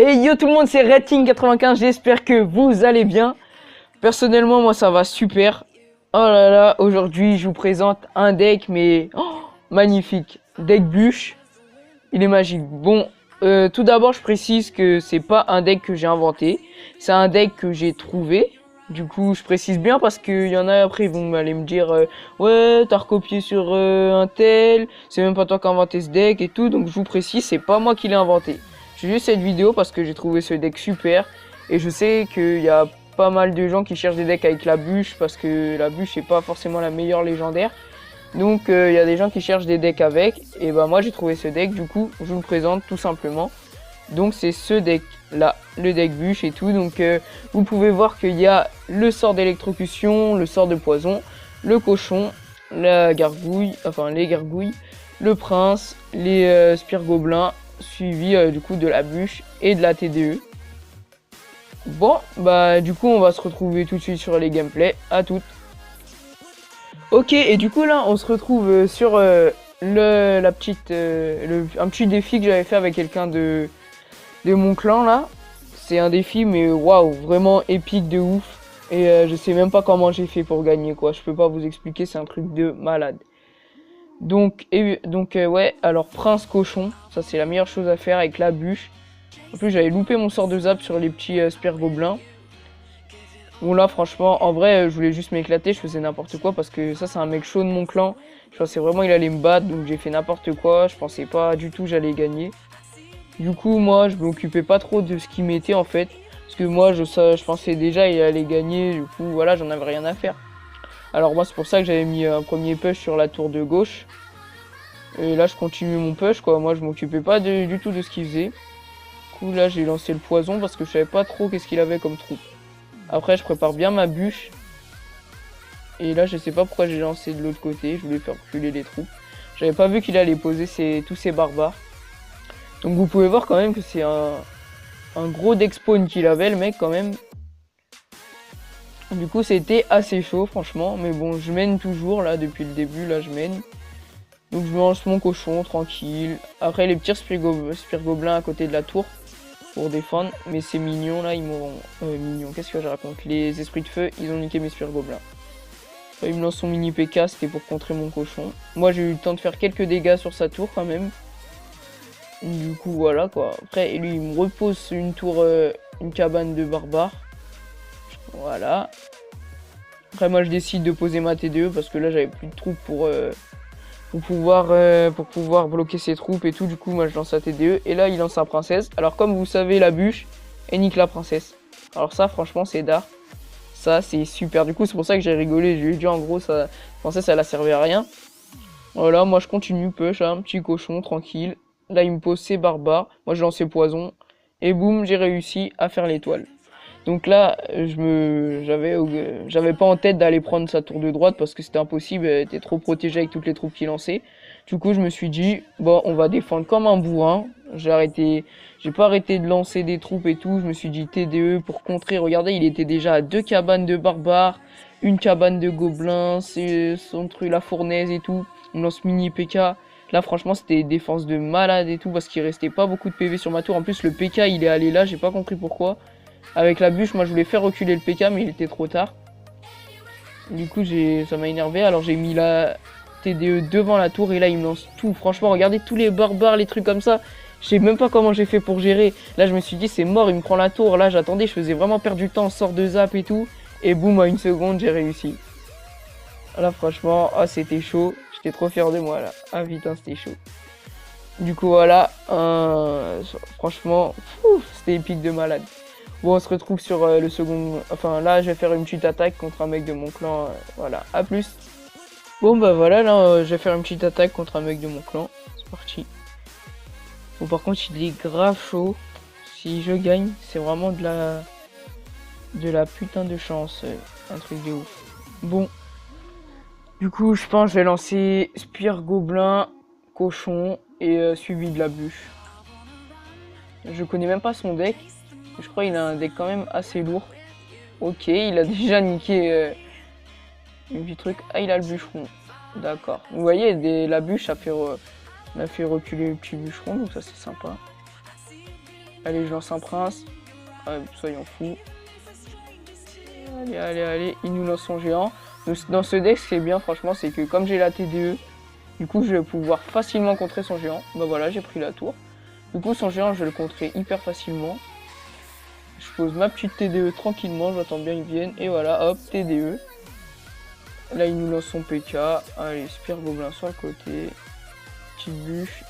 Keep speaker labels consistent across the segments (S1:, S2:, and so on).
S1: Et yo tout le monde, c'est RedKing95, j'espère que vous allez bien. Personnellement, moi ça va super. Oh là là, aujourd'hui je vous présente un deck, mais magnifique. Deck bûche, il est magique. Bon, tout d'abord je précise que c'est pas un deck que j'ai inventé. C'est un deck que j'ai trouvé. Du coup, je précise bien parce qu'il y en a après, ils vont aller me dire ouais, t'as recopié sur un tel, c'est même pas toi qui as inventé ce deck et tout. Donc je vous précise, c'est pas moi qui l'ai inventé. J'ai juste cette vidéo parce que j'ai trouvé ce deck super. Et je sais qu'il y a pas mal de gens qui cherchent des decks avec la bûche parce que la bûche n'est pas forcément la meilleure légendaire. Donc il y a des gens qui cherchent des decks avec. Et bah moi j'ai trouvé ce deck, du coup je vous le présente tout simplement. Donc c'est ce deck là, le deck bûche et tout. Donc vous pouvez voir qu'il y a le sort d'électrocution, le sort de poison, le cochon, la gargouille, enfin les gargouilles, le prince, les spires gobelins, suivi du coup de la bûche et de la TDE. Bon bah du coup on va se retrouver tout de suite sur les gameplays, à toutes. Ok, et du coup là on se retrouve sur un petit défi que j'avais fait avec quelqu'un de mon clan là. C'est un défi mais waouh, vraiment épique de ouf. Et je sais même pas comment j'ai fait pour gagner quoi, je peux pas vous expliquer, c'est un truc de malade. Donc ouais, alors prince cochon, ça c'est la meilleure chose à faire avec la bûche. En plus j'avais loupé mon sort de zap sur les petits spires gobelins. Bon là franchement, en vrai je voulais juste m'éclater, je faisais n'importe quoi parce que ça c'est un mec chaud de mon clan. Je pensais vraiment il allait me battre, donc j'ai fait n'importe quoi, je pensais pas du tout j'allais gagner. Du coup moi je m'occupais pas trop de ce qu'il mettait en fait. Parce que moi je pensais déjà il allait gagner, du coup voilà, j'en avais rien à faire. Alors moi c'est pour ça que j'avais mis un premier push sur la tour de gauche. Et là je continue mon push quoi, moi je m'occupais pas du tout de ce qu'il faisait. Du coup là j'ai lancé le poison parce que je savais pas trop qu'est-ce qu'il avait comme troupe. Après je prépare bien ma bûche. Et là je sais pas pourquoi j'ai lancé de l'autre côté, je voulais faire reculer les troupes. J'avais pas vu qu'il allait poser tous ces barbares. Donc vous pouvez voir quand même que c'est un gros deck spawn qu'il avait le mec quand même. Du coup c'était assez chaud franchement, mais bon je mène toujours là depuis le début, là je mène. Donc je lance mon cochon tranquille. Après les petits spires gobelins à côté de la tour pour défendre. Mais c'est mignon là, ils m'ont... mignon, qu'est-ce que je raconte? Les esprits de feu, ils ont niqué mes spires gobelins. Après, il me lance son mini PK, c'était pour contrer mon cochon. Moi j'ai eu le temps de faire quelques dégâts sur sa tour quand même. Du coup voilà quoi. Après lui il me repose une tour, une cabane de barbares. Voilà. Après moi je décide de poser ma TDE parce que là j'avais plus de troupes pour pouvoir bloquer ses troupes et tout. Du coup moi je lance la TDE et là il lance sa princesse. Alors comme vous savez la bûche elle nique la princesse. Alors ça franchement c'est d'art. Ça c'est super. Du coup c'est pour ça que j'ai rigolé. Je lui ai dit en gros ça, princesse elle a servi à rien. Voilà, moi je continue push, un petit cochon tranquille. Là il me pose ses barbares. Moi je lance ses poisons. Et boum, j'ai réussi à faire l'étoile. Donc là, j'avais pas en tête d'aller prendre sa tour de droite parce que c'était impossible, elle était trop protégée avec toutes les troupes qu'il lançait. Du coup, je me suis dit, bon, on va défendre comme un bourrin. J'ai pas arrêté de lancer des troupes et tout. Je me suis dit TDE pour contrer. Regardez, il était déjà à 2 cabanes de barbares, une cabane de gobelins, c'est son truc, la fournaise et tout. On lance mini PK. Là, franchement, c'était défense de malade et tout parce qu'il restait pas beaucoup de PV sur ma tour. En plus, le PK, il est allé là, j'ai pas compris pourquoi. Avec la bûche, moi je voulais faire reculer le PK, mais il était trop tard. Du coup, ça m'a énervé. Alors j'ai mis la TDE devant la tour et là il me lance tout. Franchement, regardez tous les barbares, les trucs comme ça. Je sais même pas comment j'ai fait pour gérer. Là, je me suis dit, c'est mort, il me prend la tour. Là, j'attendais, je faisais vraiment perdre du temps, sort de zap et tout. Et boum, à 1 seconde, j'ai réussi. Là, franchement, ah, c'était chaud. J'étais trop fier de moi là. Ah putain, c'était chaud. Du coup, voilà. Franchement, c'était épique de malade. Bon, on se retrouve sur le second... Enfin, là, je vais faire une petite attaque contre un mec de mon clan. Voilà, à plus. Bon, bah voilà, là, je vais faire une petite attaque contre un mec de mon clan. C'est parti. Bon, par contre, il est grave chaud. Si je gagne, c'est vraiment de la putain de chance. Un truc de ouf. Bon. Du coup, je pense que je vais lancer spire gobelin, cochon et suivi de la bûche. Je connais même pas son deck. Je crois qu'il a un deck quand même assez lourd. Ok, il a déjà niqué le petit truc. Ah, il a le bûcheron. D'accord. Vous voyez, la bûche, ça fait reculer le petit bûcheron, donc ça c'est sympa. Allez, je lance un prince. Soyons fous. Allez, allez, allez. Il nous lance son géant. Dans ce deck, ce qui est bien, franchement, c'est que comme j'ai la TDE, du coup, je vais pouvoir facilement contrer son géant. Bah voilà, j'ai pris la tour. Du coup, son géant, je vais le contrer hyper facilement. Je pose ma petite TDE tranquillement, j'attends bien qu'il vienne. Et voilà, hop, TDE. Là, il nous lance son PK. Allez, Spire Gobelin sur le côté. Petite bûche.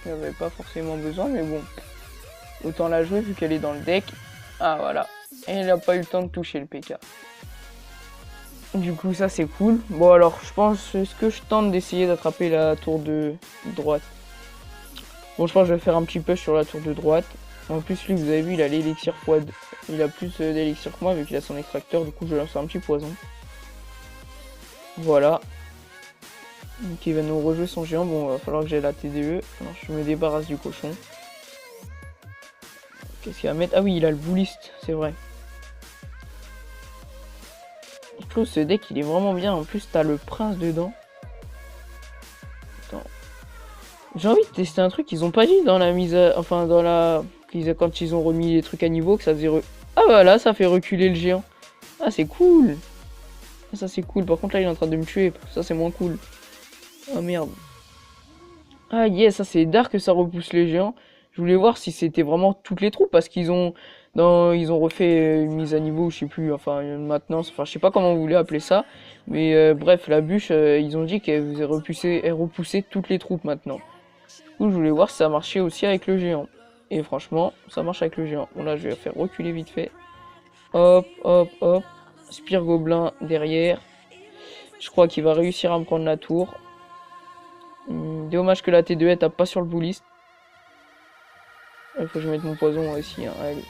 S1: Il n'y avait pas forcément besoin, mais bon. Autant la jouer vu qu'elle est dans le deck. Ah, voilà. Et il n'a pas eu le temps de toucher le PK. Du coup, ça, c'est cool. Bon, alors, je pense... Est-ce que je tente d'essayer d'attraper la tour de droite? Bon, je pense que je vais faire un petit push sur la tour de droite. En plus, lui, vous avez vu, il a l'élixir x2. Il a plus d'élixir que moi, vu qu'il a son extracteur. Du coup, je lance un petit poison. Voilà. Donc, il va nous rejouer son géant. Bon, il va falloir que j'ai la TDE. Alors, je me débarrasse du cochon. Qu'est-ce qu'il va mettre? Ah oui, il a le bouliste, c'est vrai. Je trouve ce deck, il est vraiment bien. En plus, t'as le prince dedans. Attends. J'ai envie de tester un truc qu'ils ont pas dit dans la mise à... Enfin, dans la... Quand ils ont remis les trucs à niveau, que ça faisait... Ah voilà, ça fait reculer le géant. Ah, c'est cool. Ça, c'est cool. Par contre, là, il est en train de me tuer. Ça, c'est moins cool. Oh, merde. Ah, yes, ça, c'est dark que ça repousse les géants. Je voulais voir si c'était vraiment toutes les troupes, parce qu'ils ont... Ils ont refait une mise à niveau, je sais plus, enfin, une maintenance, enfin, je sais pas comment vous voulez appeler ça. Mais bref, la bûche, ils ont dit qu'elle vous repoussé toutes les troupes maintenant. Du coup, je voulais voir si ça marchait aussi avec le géant. Et franchement, ça marche avec le géant. Bon, là, je vais faire reculer vite fait. Hop, hop, hop. Spire Gobelin derrière. Je crois qu'il va réussir à me prendre la tour. Dommage que la T2 tape pas sur le bouliste. Il faut que je mette mon poison aussi. Hein. Allez.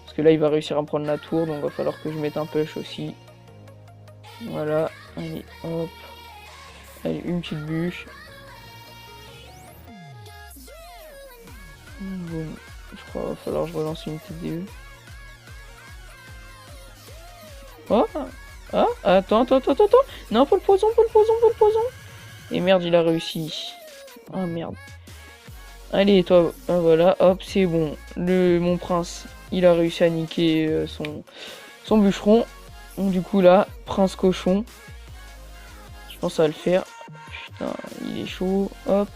S1: Parce que là, il va réussir à me prendre la tour. Donc, il va falloir que je mette un push aussi. Voilà. Allez, hop. Allez, une petite bûche. Bon. Je crois qu'il va falloir que je relance une petite DE. Oh! Ah! Attends. Non, pas le poison. Et merde, il a réussi. Ah, merde. Allez, toi. Ah, voilà. Hop, c'est bon. Mon prince, il a réussi à niquer son bûcheron. Donc, du coup, là, prince cochon. Je pense que ça va le faire. Putain, il est chaud. Hop.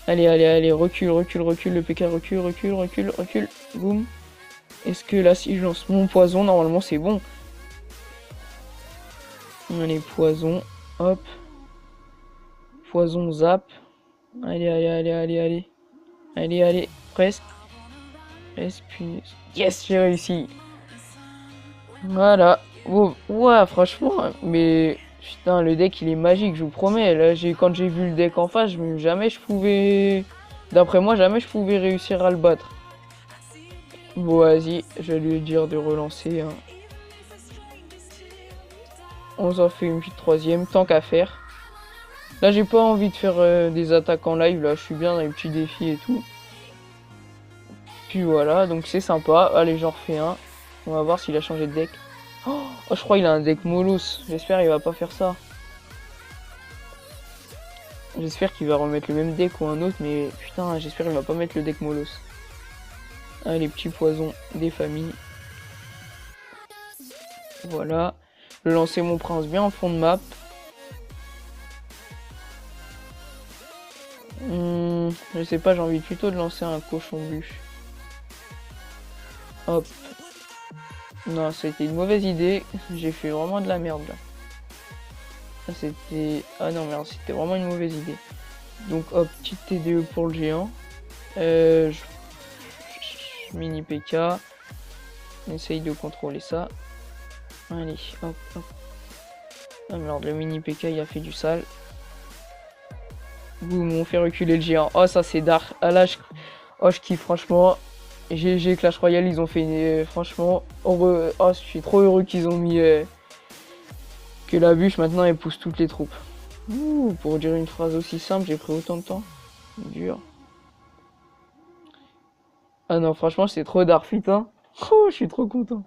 S1: Allez, recule. Le PK recule. Boum. Est-ce que là, si je lance mon poison, normalement, c'est bon. Allez, poison. Hop. Poison zap. Allez. Presque. Puis... Yes, j'ai réussi. Voilà. Oh, ouais, franchement, mais... Putain, le deck, il est magique, je vous promets. Là, quand j'ai vu le deck en face, jamais je pouvais... D'après moi, jamais je pouvais réussir à le battre. Bon, vas-y, je vais lui dire de relancer. Hein. On s'en fait une petite troisième, tant qu'à faire. Là, j'ai pas envie de faire des attaques en live. Là, je suis bien dans les petits défis et tout. Puis voilà, donc c'est sympa. Allez, j'en refais un. On va voir s'il a changé de deck. Oh, je crois qu'il a un deck Molos. J'espère qu'il va pas faire ça. J'espère qu'il va remettre le même deck ou un autre, mais putain, j'espère qu'il va pas mettre le deck Molos. Allez, petits poisons des familles. Voilà. Je vais lancer mon prince bien en fond de map. Je sais pas, j'ai envie plutôt de lancer un cochon bûche. Hop. Non, c'était une mauvaise idée. J'ai fait vraiment de la merde là. C'était... Ah non, merde, c'était vraiment une mauvaise idée. Donc hop, petite TDE pour le géant. Mini PK. On essaye de contrôler ça. Allez, hop. Ah merde, le mini PK il a fait du sale. Boum, on fait reculer le géant. Oh, ça c'est dark. Ah là, je kiffe franchement. GG Clash Royale, ils ont fait franchement heureux. Oh, je suis trop heureux qu'ils ont mis que la bûche maintenant elle pousse toutes les troupes. Ouh, pour dire une phrase aussi simple, j'ai pris autant de temps. Dur. Ah non, franchement, c'est trop dark, putain. Oh, je suis trop content.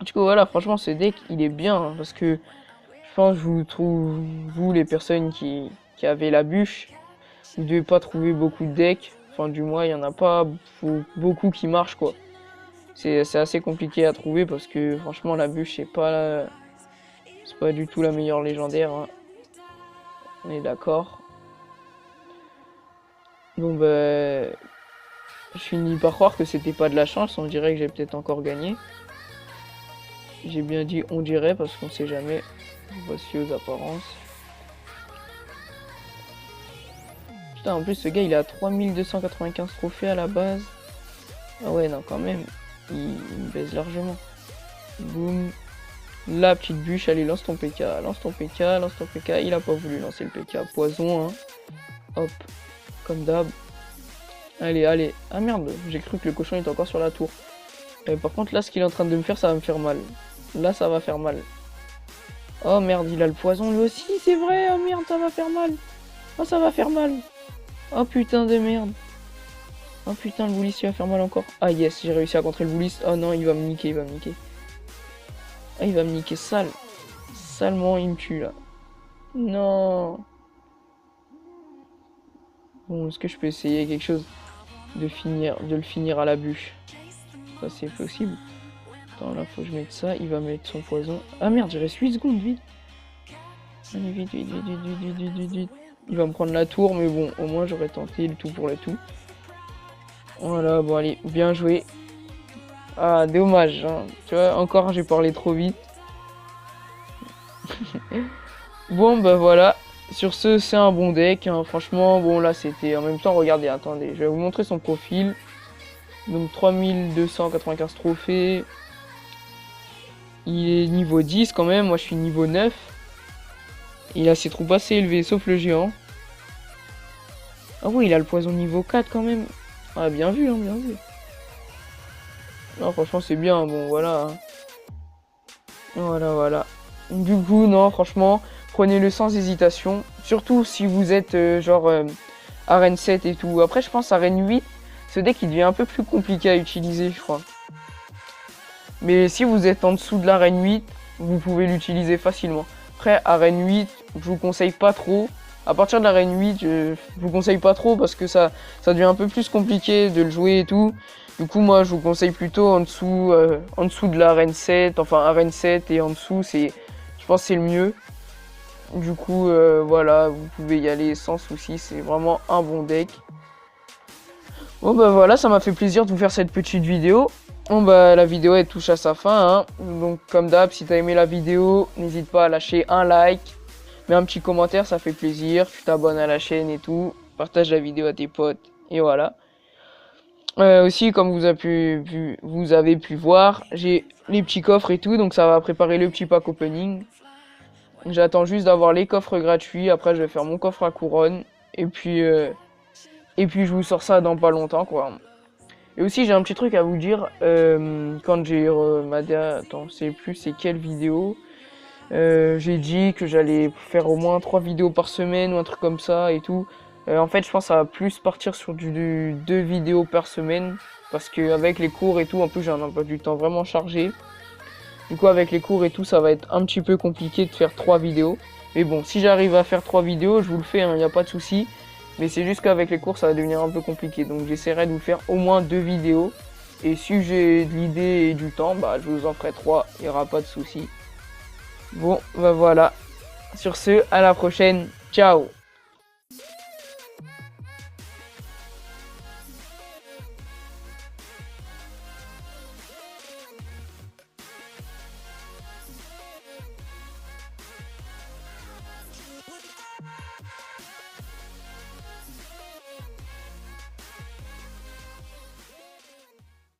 S1: Du coup, voilà, franchement, ce deck, il est bien. Hein, parce que je pense que vous les personnes qui avaient la bûche, vous devez pas trouver beaucoup de decks. fin du mois, il y en a pas beaucoup qui marchent, quoi. C'est assez compliqué à trouver parce que franchement la bûche c'est pas du tout la meilleure légendaire, hein. On est d'accord. Bon bah je finis par croire que c'était pas de la chance, on dirait que j'ai peut-être encore gagné. J'ai bien dit on dirait parce qu'on sait jamais. Voici aux apparences. Putain, en plus ce gars il a 3295 trophées à la base. Ah ouais, non, quand même, il me baise largement. Boum. La petite bûche, allez, lance ton PK, lance ton PK, lance ton PK. Il a pas voulu lancer le PK. Poison, hein. Hop, comme d'hab. Allez, allez. Ah merde, j'ai cru que le cochon était encore sur la tour. Par contre, là, ce qu'il est en train de me faire, ça va me faire mal. Là, ça va faire mal. Oh merde, il a le poison lui aussi, c'est vrai. Oh merde, ça va faire mal. Oh, ça va faire mal. Oh putain de merde. Oh putain, le Boulis, il va faire mal encore. Ah yes, j'ai réussi à contrer le Boulis. Oh non, il va me niquer, il va me niquer. Ah, il va me niquer sale. Salement, il me tue là. Non. Bon, est-ce que je peux essayer quelque chose de le finir à la bûche? Ça, c'est possible. Attends, là, faut que je mette ça. Il va mettre son poison. Ah merde, il reste 8 secondes, vite. Allez, vite, vite, vite, vite, vite, vite, vite, vite. Il va me prendre la tour, mais bon, au moins, j'aurais tenté le tout pour le tout. Voilà, bon, allez, bien joué. Ah, dommage, hein. Tu vois, encore, j'ai parlé trop vite. Bon, bah voilà. Sur ce, c'est un bon deck, hein. Franchement, bon, là, c'était... En même temps, regardez, attendez, je vais vous montrer son profil. Donc, 3295 trophées. Il est niveau 10 quand même, moi, je suis niveau 9. Il a ses troupes assez élevées, sauf le géant. Ah oui, il a le poison niveau 4 quand même. Ah, bien vu, hein, bien vu. Non, franchement, c'est bien, bon, voilà. Hein. Voilà, voilà. Du coup, non, franchement, prenez-le sans hésitation. Surtout si vous êtes genre arène 7 et tout. Après, je pense arène 8, ce deck il devient un peu plus compliqué à utiliser, je crois. Mais si vous êtes en dessous de l'arène 8, vous pouvez l'utiliser facilement. Après, arène 8, je vous conseille pas trop. À partir de l'arène 8, je vous conseille pas trop parce que ça devient un peu plus compliqué de le jouer et tout. Du coup, moi, je vous conseille plutôt en dessous de l'arène 7. Enfin, arène 7 et en dessous, je pense que c'est le mieux. Du coup, voilà, vous pouvez y aller sans souci. C'est vraiment un bon deck. Bon, bah voilà, ça m'a fait plaisir de vous faire cette petite vidéo. Bon, bah la vidéo, elle touche à sa fin. Hein. Donc, comme d'hab, si t'as aimé la vidéo, n'hésite pas à lâcher un like. Mets un petit commentaire, ça fait plaisir. Tu t'abonnes à la chaîne et tout. Partage la vidéo à tes potes. Et voilà. Aussi, comme vous avez pu voir, j'ai les petits coffres et tout. Donc ça va préparer le petit pack opening. J'attends juste d'avoir les coffres gratuits. Après, je vais faire mon coffre à couronne. Et puis je vous sors ça dans pas longtemps, quoi. Et aussi, j'ai un petit truc à vous dire. Quand j'ai attends, je sais plus c'est quelle vidéo. J'ai dit que j'allais faire au moins 3 vidéos par semaine ou un truc comme ça et tout. En fait, je pense que ça va plus partir sur du 2 vidéos par semaine. Parce qu'avec les cours et tout, en plus j'ai un emploi du temps vraiment chargé. Du coup, avec les cours et tout, ça va être un petit peu compliqué de faire 3 vidéos. Mais bon, si j'arrive à faire 3 vidéos, je vous le fais, hein, y a pas de souci. Mais c'est juste qu'avec les cours, ça va devenir un peu compliqué. Donc j'essaierai de vous faire au moins 2 vidéos. Et si j'ai de l'idée et du temps, bah je vous en ferai 3, il n'y aura pas de souci. Bon, bah voilà. Sur ce, à la prochaine. Ciao!